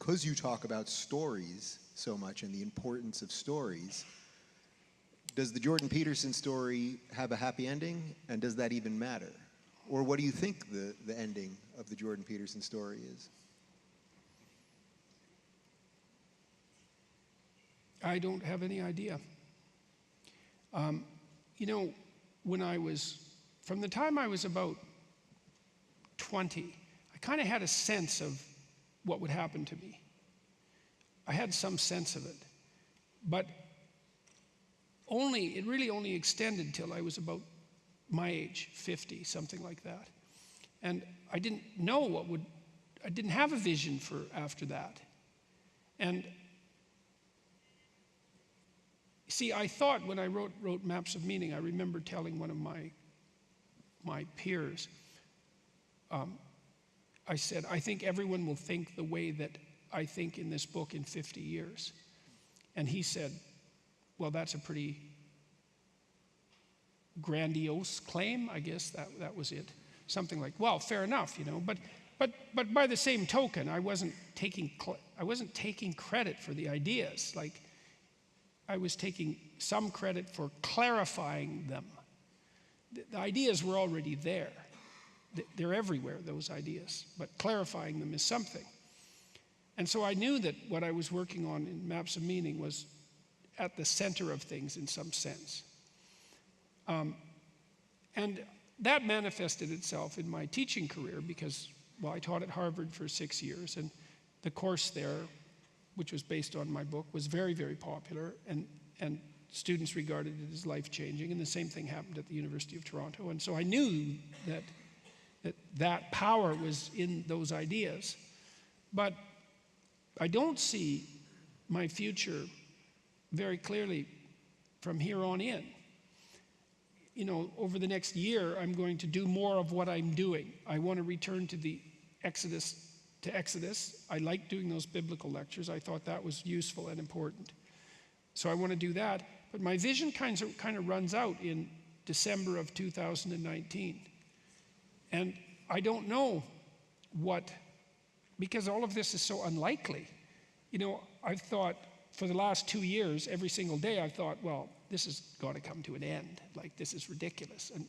because you talk about stories so much and the importance of stories, does the Jordan Peterson story have a happy ending, and does that even matter? Or what do you think the ending of the Jordan Peterson story is? I don't have any idea. You know, from the time I was about 20, I kind of had a sense of what would happen to me. I had some sense of it, but it really only extended till I was about my age, 50, something like that. And I didn't know I didn't have a vision for after that. And see, I thought when I wrote Maps of Meaning, I remember telling one of my peers, I said, I think everyone will think the way that I think in this book in 50 years. And he said, well, that's a pretty grandiose claim, I guess that was it. Something like, well, fair enough, you know, but by the same token, I wasn't taking credit for the ideas. Like, I was taking some credit for clarifying them. The ideas were already there. They're everywhere, those ideas, but clarifying them is something. And so I knew that what I was working on in Maps of Meaning was at the center of things in some sense. And that manifested itself in my teaching career because, well, I taught at Harvard for 6 years, and the course there, which was based on my book, was very, very popular, and students regarded it as life-changing, and the same thing happened at the University of Toronto. And so I knew that power was in those ideas. But I don't see my future very clearly from here on in. You know, over the next year, I'm going to do more of what I'm doing. I want to return to the Exodus. I like doing those biblical lectures. I thought that was useful and important. So I want to do that. But my vision kind of runs out in December of 2019. And I don't know because all of this is so unlikely. You know, I've thought for the last 2 years, every single day, I've thought, well, this has got to come to an end. Like, this is ridiculous. And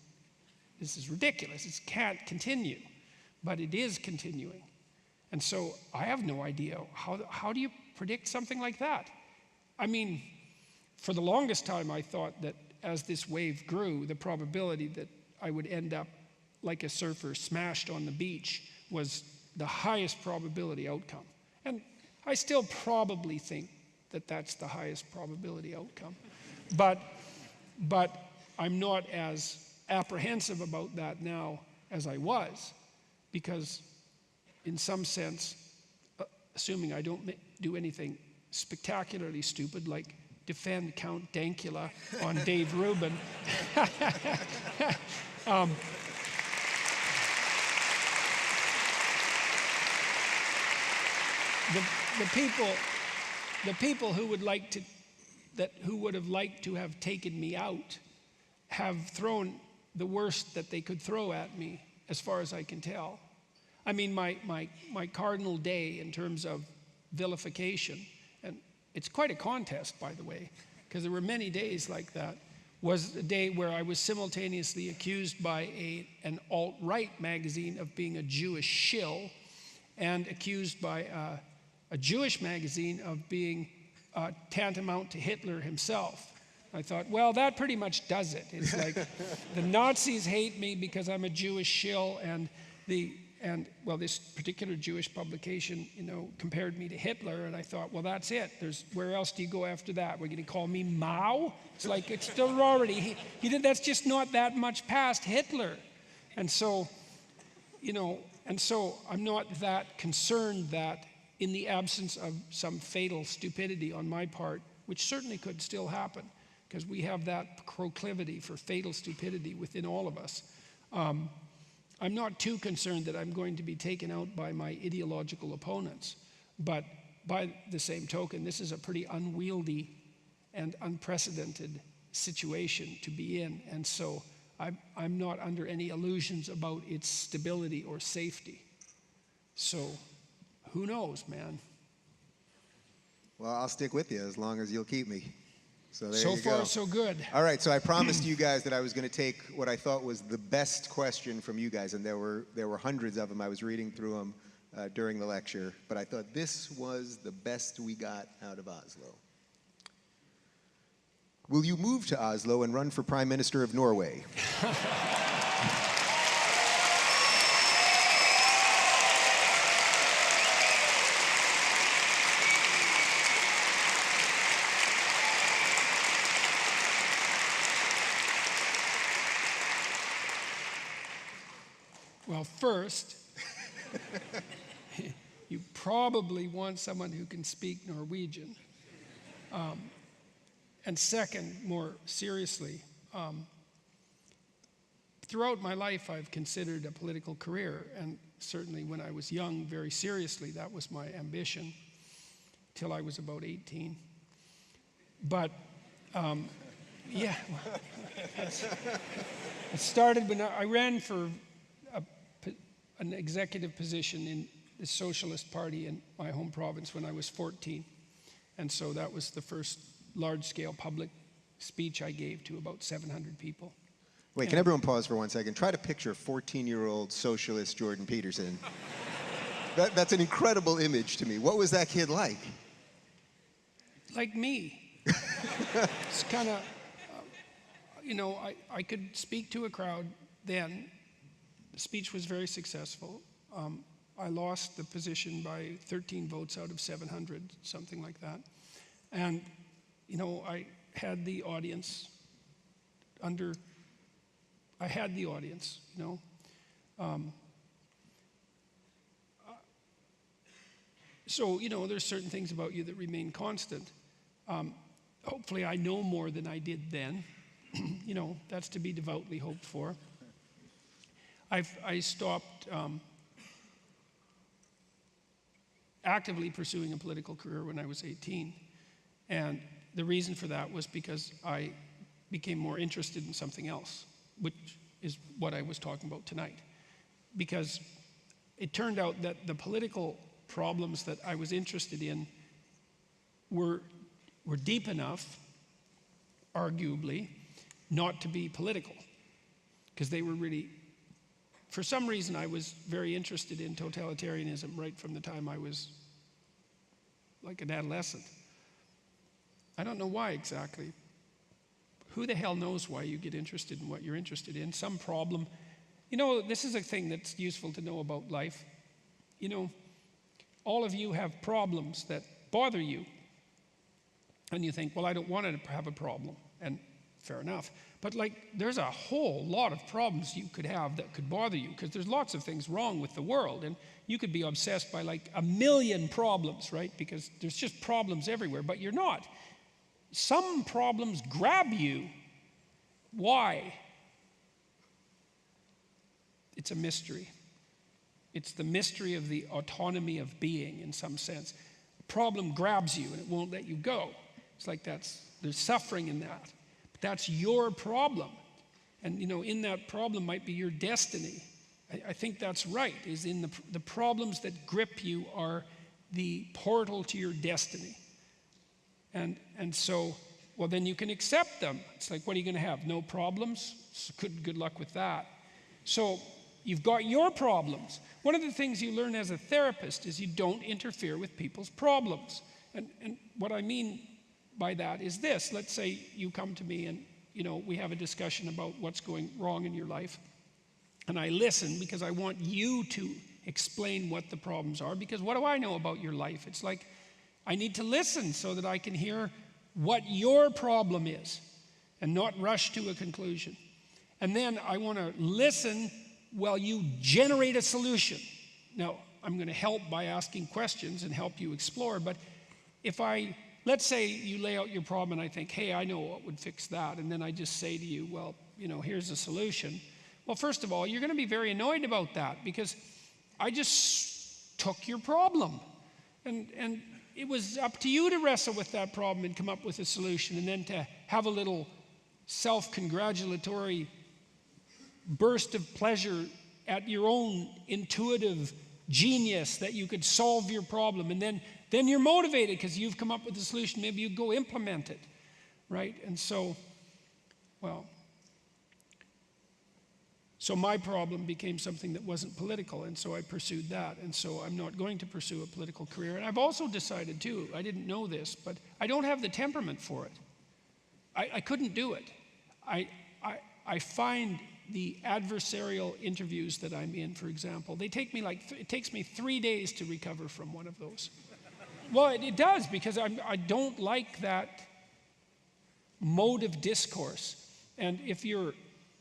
this is ridiculous. It can't continue. But it is continuing. And so I have no idea. How do you predict something like that? I mean, for the longest time, I thought that as this wave grew, the probability that I would end up like a surfer smashed on the beach was the highest probability outcome. And I still probably think that that's the highest probability outcome. But I'm not as apprehensive about that now as I was, because in some sense, assuming I don't do anything spectacularly stupid like defend Count Dankula on Dave Rubin, the people who would have liked to have taken me out have thrown the worst that they could throw at me, as far as I can tell. I mean, my cardinal day in terms of vilification, and it's quite a contest, by the way, because there were many days like that, was a day where I was simultaneously accused by an alt-right magazine of being a Jewish shill, and accused by a Jewish magazine of being tantamount to Hitler himself. I thought, well, that pretty much does it. It's like the Nazis hate me because I'm a Jewish shill, and this particular Jewish publication, you know, compared me to Hitler, and I thought, well, that's it. Where else do you go after that? We're going to call me Mao? It's like, it's still already, that's just not that much past Hitler. And so, you know, I'm not that concerned that in the absence of some fatal stupidity on my part, which certainly could still happen, because we have that proclivity for fatal stupidity within all of us. I'm not too concerned that I'm going to be taken out by my ideological opponents, but by the same token, this is a pretty unwieldy and unprecedented situation to be in, and so I'm not under any illusions about its stability or safety. So, who knows, man? Well, I'll stick with you as long as you'll keep me. So there So you far, go. so good. All right, so I promised you guys that I was going to take what I thought was the best question from you guys, and there were hundreds of them. I was reading through them during the lecture, but I thought this was the best we got out of Oslo. Will you move to Oslo and run for Prime Minister of Norway? Well, first, you probably want someone who can speak Norwegian. And second, more seriously, throughout my life I've considered a political career, and certainly when I was young, very seriously, that was my ambition, till I was about 18. But yeah, well, it started when I ran for an executive position in the Socialist Party in my home province when I was 14. And so that was the first large-scale public speech I gave to about 700 people. Wait, can everyone pause for 1 second? Try to picture 14-year-old socialist Jordan Peterson. That's an incredible image to me. What was that kid like? Like me. It's kind of, I could speak to a crowd then. The speech was very successful. I lost the position by 13 votes out of 700, something like that. And, I had the audience So, there's certain things about you that remain constant. Hopefully I know more than I did then. That's to be devoutly hoped for. I stopped actively pursuing a political career when I was 18. And the reason for that was because I became more interested in something else, which is what I was talking about tonight. Because it turned out that the political problems that I was interested in were deep enough, arguably, not to be political. Because they were really, for some reason, I was very interested in totalitarianism right from the time I was like an adolescent. I don't know why exactly. Who the hell knows why you get interested in what you're interested in? Some problem. This is a thing that's useful to know about life. All of you have problems that bother you. And you think, well, I don't want to have a problem. And fair enough. But there's a whole lot of problems you could have that could bother you, because there's lots of things wrong with the world, and you could be obsessed by a million problems, right? Because there's just problems everywhere, but you're not. Some problems grab you. Why? It's a mystery. It's the mystery of the autonomy of being, in some sense. A problem grabs you and it won't let you go. It's like there's suffering in that. That's your problem. And, in that problem might be your destiny. I think that's right, is in the problems that grip you are the portal to your destiny. And so, well, then you can accept them. It's like, what are you going to have? No problems? Good luck with that. So you've got your problems. One of the things you learn as a therapist is you don't interfere with people's problems. And what I mean by that is this. Let's say you come to me and, we have a discussion about what's going wrong in your life. And I listen because I want you to explain what the problems are, because what do I know about your life? It's like I need to listen so that I can hear what your problem is and not rush to a conclusion. And then I want to listen while you generate a solution. Now, I'm going to help by asking questions and help you explore, but let's say you lay out your problem and I think, hey, I know what would fix that. And then I just say to you, well, here's the solution. Well, first of all, you're going to be very annoyed about that, because I just took your problem. And it was up to you to wrestle with that problem and come up with a solution, and then to have a little self-congratulatory burst of pleasure at your own intuitive genius that you could solve your problem, and then then you're motivated because you've come up with a solution. Maybe you go implement it, right? And so, well, so my problem became something that wasn't political, and so I pursued that. And so I'm not going to pursue a political career. And I've also decided too, I didn't know this, but I don't have the temperament for it. I couldn't do it. I find the adversarial interviews that I'm in, for example, they take me it takes me 3 days to recover from one of those. Well, it does, because I don't like that mode of discourse. And if you're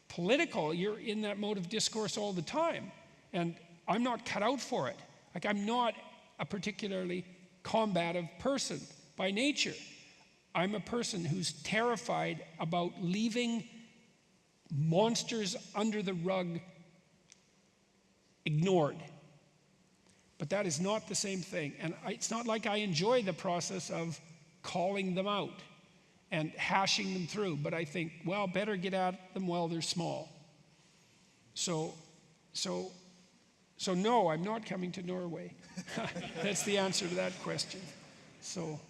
political, you're in that mode of discourse all the time. And I'm not cut out for it. Like, I'm not a particularly combative person by nature. I'm a person who's terrified about leaving monsters under the rug ignored. But that is not the same thing. And it's not like I enjoy the process of calling them out and hashing them through. But I think, well, better get at them while they're small. So no, I'm not coming to Norway. That's the answer to that question. So.